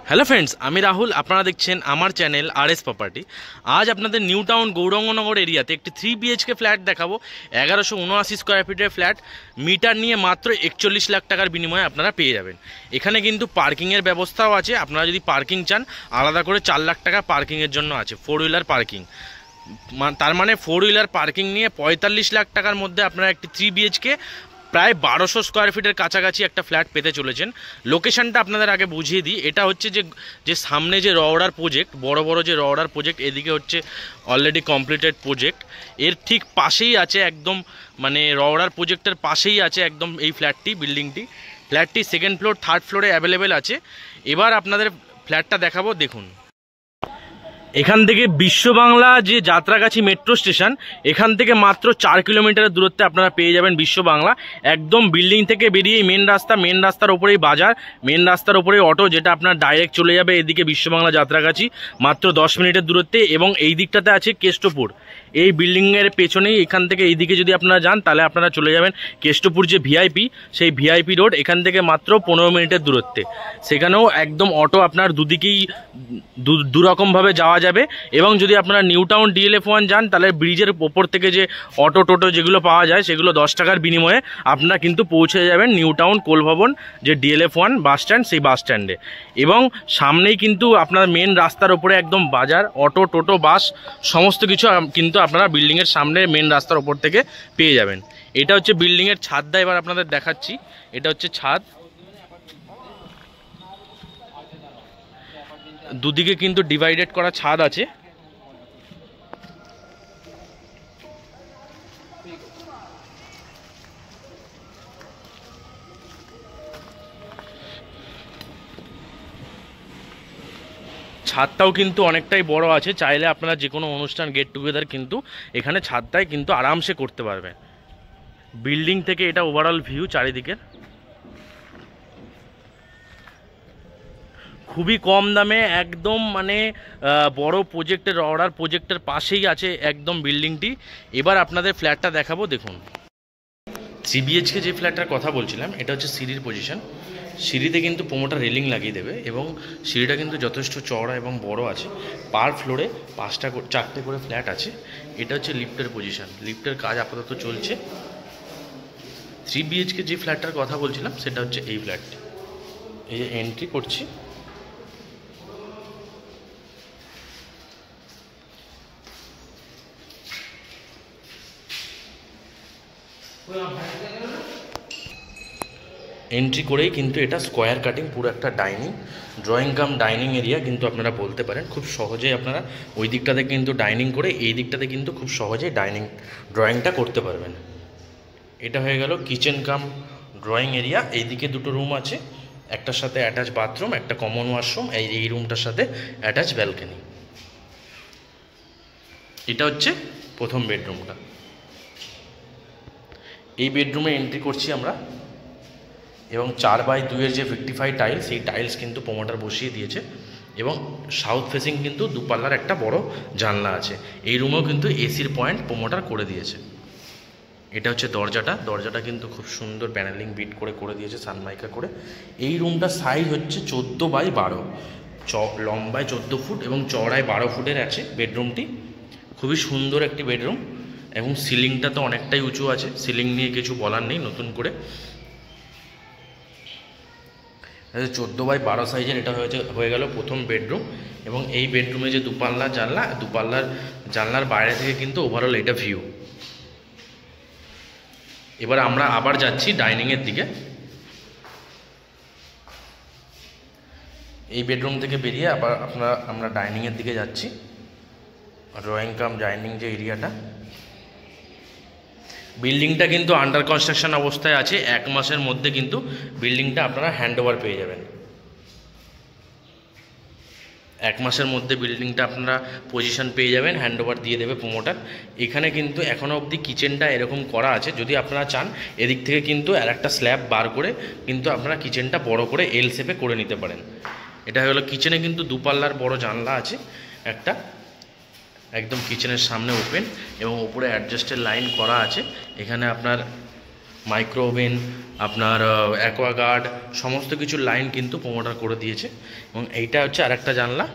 Hello friends, আমি রাহুল। আপনারা দেখছেন আমার চ্যানেল RS প্রপার্টি। আজ আপনাদের নিউ টাউন গৌরাঙ্গনগর এরিয়াতে একটি 3 BHK ফ্ল্যাট দেখাবো। 1179 স্কোয়ার ফিটের ফ্ল্যাট, মিটার নিয়ে মাত্র 41 লাখ টাকার বিনিময়ে আপনারা পেয়ে যাবেন। এখানে কিন্তু পার্কিংয়ের ব্যবস্থাও আছে। আপনারা যদি পার্কিং চান, আলাদা করে 4 লাখ টাকা পার্কিংয়ের জন্য আছে, 4 হুইলার পার্কিং। তার মানে 4 হুইলার পার্কিং নিয়ে 45 লাখ টাকার মধ্যে আপনারা একটি 3 BHK প্রায় 1200 স্কোয়ার ফিটের কাছাকাছি একটা ফ্ল্যাট পেতে চলেছেন। লোকেশনটা আপনাদের আগে বুঝিয়ে দিই। এটা হচ্ছে যে সামনে যে রওড়ার প্রজেক্ট, বড় বড় যে রওড়ার প্রজেক্ট, এদিকে হচ্ছে অলরেডি কমপ্লিটেড প্রজেক্ট। এর ঠিক পাশেই আছে একদম, মানে রওড়ার প্রজেক্টের পাশেই আছে একদম এই বিল্ডিংটি। ফ্ল্যাটটি সেকেন্ড ফ্লোর, থার্ড ফ্লোরে অ্যাভেলেবেল আছে। এবার আপনাদের ফ্ল্যাটটা দেখাবো, দেখুন। এখান থেকে বিশ্ববাংলা যে যাত্রাগাছি মেট্রো স্টেশন, এখান থেকে মাত্র 4 কিলোমিটারের দূরত্বে আপনারা পেয়ে যাবেন বিশ্ববাংলা। একদম বিল্ডিং থেকে বেরিয়েই মেন রাস্তার ওপরেই বাজার, মেন রাস্তার ওপরেই অটো, যেটা আপনার ডাইরেক্ট চলে যাবে এদিকে বিশ্ববাংলা যাত্রাগাছি, মাত্র 10 মিনিটের দূরত্বে। এবং এই দিকটাতে আছে কেষ্টপুর। এই বিল্ডিংয়ের পেছনেই, এখান থেকে এইদিকে যদি আপনারা যান তাহলে আপনারা চলে যাবেন কেষ্টপুর যে ভিআইপি, সেই ভিআইপি রোড, এখান থেকে মাত্র 15 মিনিটের দূরত্বে। সেখানেও একদম অটো আপনার দুদিকেই দুরকমভাবে যাওয়া যাবে। এবং যদি আপনারা নিউ টাউন DLF1 যান, তাহলে ব্রিজের ওপর থেকে যে অটো টোটো যেগুলো পাওয়া যায়, সেগুলো 10 টাকার বিনিময়ে আপনারা কিন্তু পৌঁছে যাবেন নিউ টাউন কোলভবন যে DLF1 বাস স্ট্যান্ড, সেই বাস স্ট্যান্ডে। এবং সামনেই কিন্তু আপনার মেন রাস্তার ওপরে একদম বাজার, অটো টোটো বাস সমস্ত কিছু কিন্তু আপনারা বিল্ডিংয়ের সামনে মেন রাস্তার ওপর থেকে পেয়ে যাবেন। এটা হচ্ছে বিল্ডিংয়ের ছাদটা, এবার আপনাদের দেখাচ্ছি। এটা হচ্ছে ছাদ, দুদিকে কিন্তু ডিভাইডেড করা ছাদ আছে। ছাদটাও কিন্তু অনেকটাই বড় আছে। চাইলে আপনারা যে কোনো অনুষ্ঠান, গেট টুগেদার কিন্তু এখানে ছাদটায় কিন্তু আরামসে করতে পারবেন। বিল্ডিং থেকে এটা ওভারঅল ভিউ চারিদিকের। খুবই কম দামে একদম, মানে বড় প্রজেক্টের, অর্ডার প্রজেক্টের পাশেই আছে একদম বিল্ডিংটি। এবার আপনাদের ফ্ল্যাটটা দেখাবো, দেখুন। 3 BHK যে ফ্ল্যাটটার কথা বলছিলাম, এটা হচ্ছে সিঁড়ির পজিশন। সিঁড়িতে কিন্তু প্রোমোটার রেলিং লাগিয়ে দেবে, এবং সিঁড়িটা কিন্তু যথেষ্ট চওড়া এবং বড় আছে। পার ফ্লোরে 4টে করে ফ্ল্যাট আছে। এটা হচ্ছে লিফটের পজিশন। লিফটের কাজ আপাতত চলছে। 3 BHK যে ফ্ল্যাটটার কথা বলছিলাম, সেটা হচ্ছে এই ফ্ল্যাটটি। এই যে এন্ট্রি করছি, এন্ট্রি করেই কিন্তু এটা স্কোয়ার কাটিং, পুরো একটা ড্রয়িং কাম ডাইনিং এরিয়া কিন্তু আপনারা বলতে পারেন। খুব সহজেই আপনারা ওই দিকটাতে কিন্তু ডাইনিং করে, এই দিকটাতে কিন্তু খুব সহজেই ড্রয়িংটা করতে পারবেন। এটা হয়ে গেল কিচেন কাম ড্রয়িং এরিয়া। এইদিকে 2টো রুম আছে, একটার সাথে অ্যাটাচ বাথরুম, একটা কমন ওয়াশরুম, এই রুমটার সাথে অ্যাটাচ ব্যালকনি। এটা হচ্ছে প্রথম বেডরুমটা। এই বেডরুমে এন্ট্রি করছি আমরা, এবং 4x2 যে 55 টাইলস, সেই টাইলস কিন্তু প্রোমোটার বসিয়ে দিয়েছে। এবং সাউথ ফেসিং কিন্তু 2 পাল্লার একটা বড় জানলা আছে। এই রুমেও কিন্তু এসির পয়েন্ট প্রোমোটার করে দিয়েছে। এটা হচ্ছে দরজাটা কিন্তু খুব সুন্দর প্যানেলিং বিট করে দিয়েছে, সানমাইকা করে। এই রুমটার সাইজ হচ্ছে 14x12, লম্বায় 14 ফুট এবং চওড়ায় 12 ফুটের আছে বেডরুমটি। খুবই সুন্দর একটি বেডরুম, এবং সিলিংটা তো অনেকটাই উঁচু আছে। সিলিং নিয়ে কিছু বলার নেই নতুন করে। 14x12 সাইজের এটা হয়ে গেল প্রথম বেডরুম। এবং এই বেডরুমে যে 2 পাল্লার জানলা, 2 পাল্লার জানলার বাইরে থেকে কিন্তু ওভারঅল এটা ভিউ। এবার আমরা আবার যাচ্ছি ডাইনিংয়ের দিকে। এই বেডরুম থেকে বেরিয়ে আবার আমরা ডাইনিংয়ের দিকে যাচ্ছি। ড্রয়িং কাম ডাইনিং যে এরিয়াটা, বিল্ডিংটা কিন্তু আন্ডার কনস্ট্রাকশন অবস্থায় আছে। 1 মাসের মধ্যে কিন্তু বিল্ডিংটা আপনারা হ্যান্ডওভার পেয়ে যাবেন। 1 মাসের মধ্যে বিল্ডিংটা আপনারা পজিশন পেয়ে যাবেন, হ্যান্ডওভার দিয়ে দেবে প্রোমোটার। এখানে কিন্তু এখনও অবধি কিচেনটা এরকম করা আছে। যদি আপনারা চান, এদিক থেকে কিন্তু আর একটা স্ল্যাব বার করে কিন্তু আপনারা কিচেনটা বড় করে L শেপে করে নিতে পারেন। এটা হলো কিচেনে কিন্তু 2 পাল্লার বড় জানলা আছে একটা, একদম কিচেনের সামনে ওপেন, এবং উপরে অ্যাডজাস্টের লাইন করা আছে। এখানে আপনার মাইক্রো ওভেন, আপনার অ্যাকোয়াগার্ড, সমস্ত কিছু লাইন কিন্তু প্রোমোটার করে দিয়েছে। এবং এইটা হচ্ছে আরেকটা জানলা,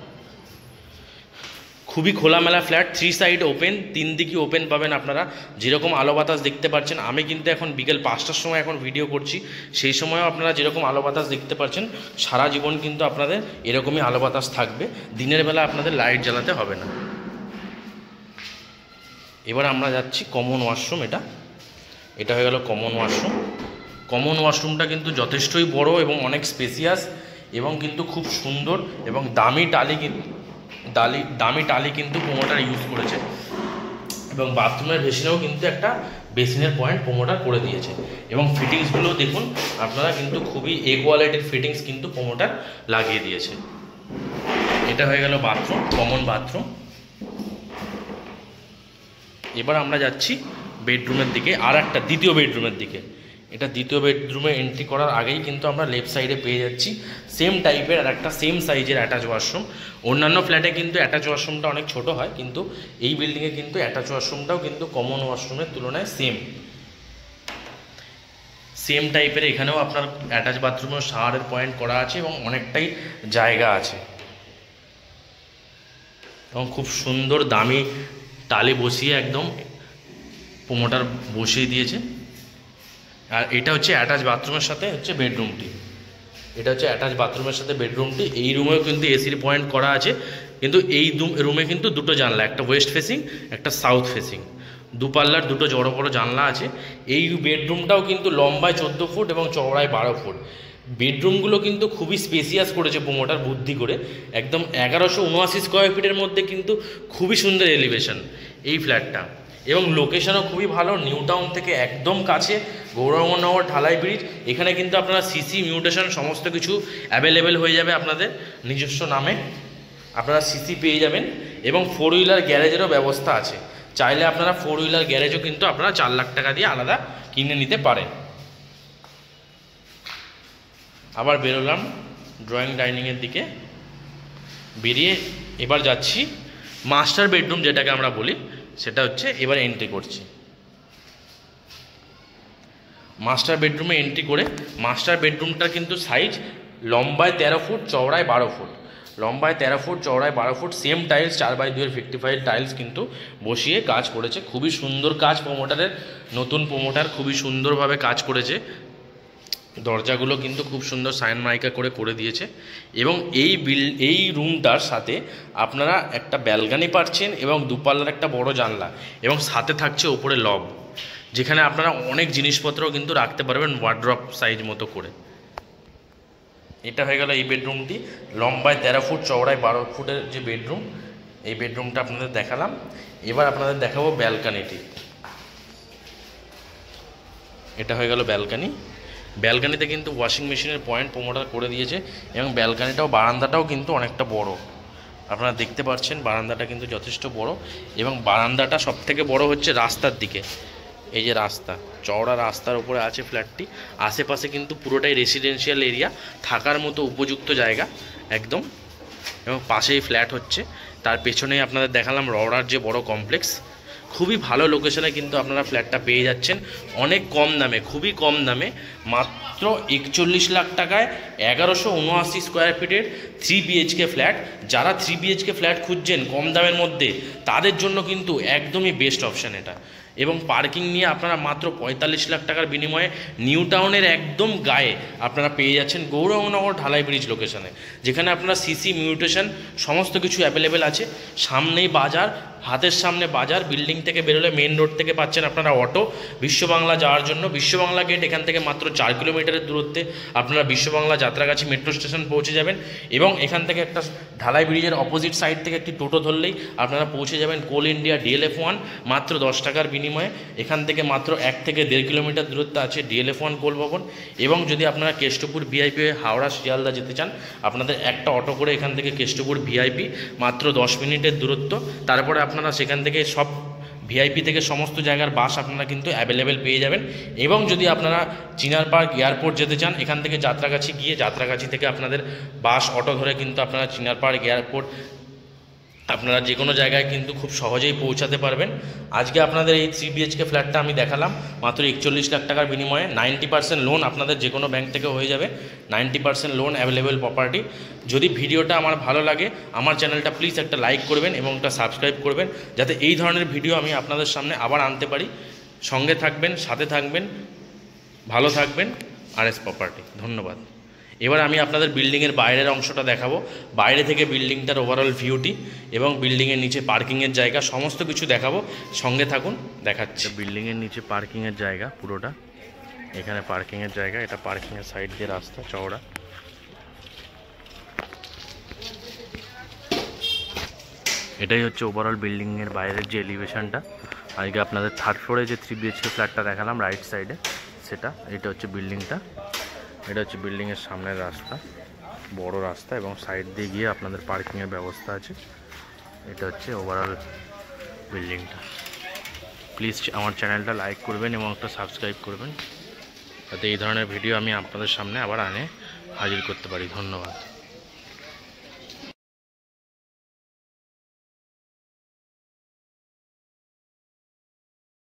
খুবই খোলামেলা ফ্ল্যাট, 3 সাইড ওপেন, 3 দিকই ওপেন পাবেন আপনারা। যেরকম আলো বাতাস দেখতে পাচ্ছেন, আমি কিন্তু এখন বিকেল 5টার সময় এখন ভিডিও করছি, সেই সময়ও আপনারা যেরকম আলো বাতাস দেখতে পাচ্ছেন, সারা জীবন কিন্তু আপনাদের এরকমই আলো বাতাস থাকবে, দিনের বেলা আপনাদের লাইট জ্বালাতে হবে না। এবার আমরা যাচ্ছি কমন ওয়াশরুম। এটা হয়ে গেল কমন ওয়াশরুম। কমন ওয়াশরুমটা কিন্তু যথেষ্টই বড় এবং অনেক স্পেসিয়াস এবং কিন্তু খুব সুন্দর এবং দামি টালি কিন্তু প্রোমোটার ইউজ করেছে। এবং বাথরুমের বেসিনেও কিন্তু একটা বেসিনের পয়েন্ট প্রোমোটার করে দিয়েছে। এবং ফিটিংসগুলো দেখুন আপনারা, কিন্তু খুবই কোয়ালিটির ফিটিংস কিন্তু প্রোমোটার লাগিয়ে দিয়েছে। এটা হয়ে গেল বাথরুম, কমন বাথরুম। এবার আমরা যাচ্ছি বেডরুমের দিকে, আর একটা দ্বিতীয় বেডরুমের দিকে। এটা দ্বিতীয় বেডরুমে এন্ট্রি করার আগেই কিন্তু আমরা লেফট সাইডে পেয়ে যাচ্ছি সেম টাইপের আর একটা সেম সাইজের অ্যাটাচ ওয়াশরুম। অন্যান্য ফ্ল্যাটে কিন্তু অ্যাটাচ ওয়াশরুমটা অনেক ছোট হয়, কিন্তু এই বিল্ডিংয়ে কিন্তু অ্যাটাচ ওয়াশরুমটাও কিন্তু কমন ওয়াশরুমের তুলনায় সেম টাইপের। এখানেও আপনার অ্যাটাচ বাথরুমেও শাওয়ারের পয়েন্ট করা আছে এবং অনেকটাই জায়গা আছে এবং খুব সুন্দর দামি টালি বসিয়ে একদম প্রোমোটার বসিয়ে দিয়েছে। আর এটা হচ্ছে অ্যাটাচ বাথরুমের সাথে হচ্ছে বেডরুমটি। এই রুমেও কিন্তু এসির পয়েন্ট করা আছে, কিন্তু এই রুমে কিন্তু দুটো জানলা, একটা ওয়েস্ট ফেসিং, একটা সাউথ ফেসিং, দুপাল্লার দুটো বড় জানলা আছে। এই বেডরুমটাও কিন্তু লম্বায় 14 ফুট এবং চওড়ায় 12 ফুট। বেডরুমগুলো কিন্তু খুবই স্পেসিয়াস করেছে প্রোমোটার বুদ্ধি করে, একদম 1179 স্কোয়ার ফিটের মধ্যে কিন্তু খুবই সুন্দর এলিভেশন এই ফ্ল্যাটটা। এবং লোকেশনও খুবই ভালো, নিউ টাউন থেকে একদম কাছে, গৌরঙ্গনগর ঢালাই ব্রিজ। এখানে কিন্তু আপনারা সিসি মিউটেশন সমস্ত কিছু অ্যাভেলেবেল হয়ে যাবে আপনাদের নিজস্ব নামে, আপনারা সিসি পেয়ে যাবেন। এবং 4 হুইলার গ্যারেজেরও ব্যবস্থা আছে, চাইলে আপনারা 4 হুইলার গ্যারেজও কিন্তু আপনারা 4 লাখ টাকা দিয়ে আলাদা কিনে নিতে পারেন। আবার বেরোলাম ড্রয়িং ডাইনিংয়ের দিকে, বেরিয়ে এবার যাচ্ছি মাস্টার বেডরুম যেটাকে আমরা বলি, সেটা হচ্ছে এবার এন্ট্রি করছি। মাস্টার বেডরুমে এন্ট্রি করে, মাস্টার বেডরুমটার কিন্তু সাইজ লম্বায় 13 ফুট, চওড়ায় 12 ফুট। চওড়ায় 12 foot, same tiles 4x2 55 tiles কিন্তু বসিয়ে কাজ করেছে। খুবই সুন্দর কাজ প্রোমোটারের, নতুন প্রোমোটার খুবই সুন্দরভাবে কাজ করেছে। দরজাগুলো কিন্তু খুব সুন্দর সাইনমাইকা করে দিয়েছে। এবং এই রুমটার সাথে আপনারা একটা ব্যালকনি পাচ্ছেন এবং দুপাল্লার একটা বড় জানলা, এবং সাথে থাকছে ওপরে লব, যেখানে আপনারা অনেক জিনিসপত্র কিন্তু রাখতে পারবেন ওয়ার্ড্রপ সাইজ মতো করে। এটা হয়ে গেল এই বেডরুমটি, লম্বায় 13 ফুট, চওড়ায় 12 ফুটের যে বেডরুম, এই বেডরুমটা আপনাদের দেখালাম। এবার আপনাদের দেখাবো ব্যালকনিটি। এটা হয়ে গেল ব্যালকনিতে কিন্তু ওয়াশিং মেশিনের পয়েন্ট প্রোমোটার করে দিয়েছে এবং ব্যালকনিটাও, বারান্দাটাও কিন্তু অনেকটা বড়। আপনারা দেখতে পাচ্ছেন বারান্দাটা কিন্তু যথেষ্ট বড়, এবং বারান্দাটা সবথেকে বড় হচ্ছে রাস্তার দিকে। এই যে রাস্তা, চওড়া রাস্তার উপরে আছে ফ্ল্যাটটি। আশেপাশে কিন্তু পুরোটাই রেসিডেন্সিয়াল এরিয়া, থাকার মতো উপযুক্ত জায়গা একদম। এবং পাশেই ফ্ল্যাট হচ্ছে, তার পেছনেই আপনাদের দেখালাম রওড়ার যে বড় কমপ্লেক্স। খুবই ভালো লোকেশনে কিন্তু আপনারা ফ্ল্যাটটা পেয়ে যাচ্ছেন অনেক কম দামে, খুবই কম দামে, মাত্র 41 লাখ টাকায় 1179 স্কোয়ার ফিটের 3 BHK ফ্ল্যাট। যারা 3 BHK ফ্ল্যাট খুঁজছেন কম দামের মধ্যে, তাদের জন্য কিন্তু একদমই বেস্ট অপশান এটা। এবং পার্কিং নিয়ে আপনারা মাত্র 45 লাখ টাকার বিনিময়ে নিউ টাউনের একদম গায়ে আপনারা পেয়ে যাচ্ছেন গৌরঙ্গনগর ঢালাই ব্রিজ লোকেশনে, যেখানে আপনারা সিসি মিউটেশন সমস্ত কিছু অ্যাভেলেবেল আছে। সামনেই বাজার, হাতের সামনে বাজার, বিল্ডিং থেকে বেরোলে মেন রোড থেকে পাচ্ছেন আপনারা অটো বিশ্ববাংলা যাওয়ার জন্য। বিশ্ববাংলা গেট এখান থেকে মাত্র 4 কিলোমিটারের দূরত্বে আপনারা বিশ্ববাংলা যাত্রাগাছি মেট্রো স্টেশন পৌঁছে যাবেন। এবং এখান থেকে একটা ঢালাই ব্রিজের অপোজিট সাইড থেকে একটি টোটো ধরলেই আপনারা পৌঁছে যাবেন কোল ইন্ডিয়া DLF1, মাত্র 10 টাকার বিনিময়ে। এখান থেকে মাত্র 1 থেকে 1.5 কিলোমিটার দূরত্বে আছে DLF1 কোল ভবন। এবং যদি আপনারা কেষ্টপুর VIP হয়ে হাওড়া শিয়ালদা যেতে চান, আপনাদের একটা অটো করে এখান থেকে কেষ্টপুর VIP, মাত্র 10 মিনিটের দূরত্ব। তারপরে আপনারা সেখান থেকে সব VIP থেকে সমস্ত জায়গার বাস আপনারা কিন্তু অ্যাভেলেবেল পেয়ে যাবেন। এবং যদি আপনারা চিনার পার্ক এয়ারপোর্ট যেতে চান, এখান থেকে যাত্রাগাছি গিয়ে যাত্রাগাছি থেকে আপনাদের বাস অটো ধরে কিন্তু আপনারা চিনার পার্ক এয়ারপোর্ট আপনারা যে কোনো জায়গায় কিন্তু খুব সহজেই পৌঁছাতে পারবেন। আজকে আপনাদের এই 3 BHK ফ্ল্যাটটা আমি দেখালাম মাত্র 41 লাখ টাকার বিনিময়ে। 90% লোন আপনাদের যে কোনো ব্যাংক থেকে হয়ে যাবে। 90% লোন অ্যাভেলেবেল প্রপার্টি। যদি ভিডিওটা আমার ভালো লাগে আমার চ্যানেলটা প্লিজ একটা লাইক করবেন এবং একটা সাবস্ক্রাইব করবেন, যাতে এই ধরনের ভিডিও আমি আপনাদের সামনে আবার আনতে পারি। সঙ্গে থাকবেন, সাথে থাকবেন, ভালো থাকবেন। RS property. ধন্যবাদ। এবার আমি আপনাদের বিল্ডিংয়ের বাইরের অংশটা দেখাবো, বাইরে থেকে বিল্ডিংটার ওভারঅল ভিউটি এবং বিল্ডিংয়ের নিচে পার্কিংয়ের জায়গা সমস্ত কিছু দেখাবো। সঙ্গে থাকুন, দেখাচ্ছি। বিল্ডিংয়ের নিচে পার্কিংয়ের জায়গা পুরোটা, এখানে পার্কিংয়ের জায়গা, এটা পার্কিংয়ের সাইড দিয়ে রাস্তা চওড়া। এটাই হচ্ছে ওভারঅল বিল্ডিংয়ের বাইরের যে এলিভেশনটা। আজকে আপনাদের 3rd ফ্লোরে যে 3 BHK ফ্ল্যাটটা দেখালাম রাইট সাইডে, সেটা এটা হচ্ছে বিল্ডিংটা। এটা হচ্ছে বিল্ডিংয়ের সামনের রাস্তা, বড় রাস্তা, এবং সাইড দিয়ে গিয়ে আপনাদের পার্কিংয়ের ব্যবস্থা আছে। এটা হচ্ছে ওভারঅল বিল্ডিংটা। প্লিজ আমার চ্যানেলটা লাইক করবেন এবং একটা সাবস্ক্রাইব করবেন, যাতে এই ধরনের ভিডিও আমি আপনাদের সামনে আবার হাজির করতে পারি। ধন্যবাদ।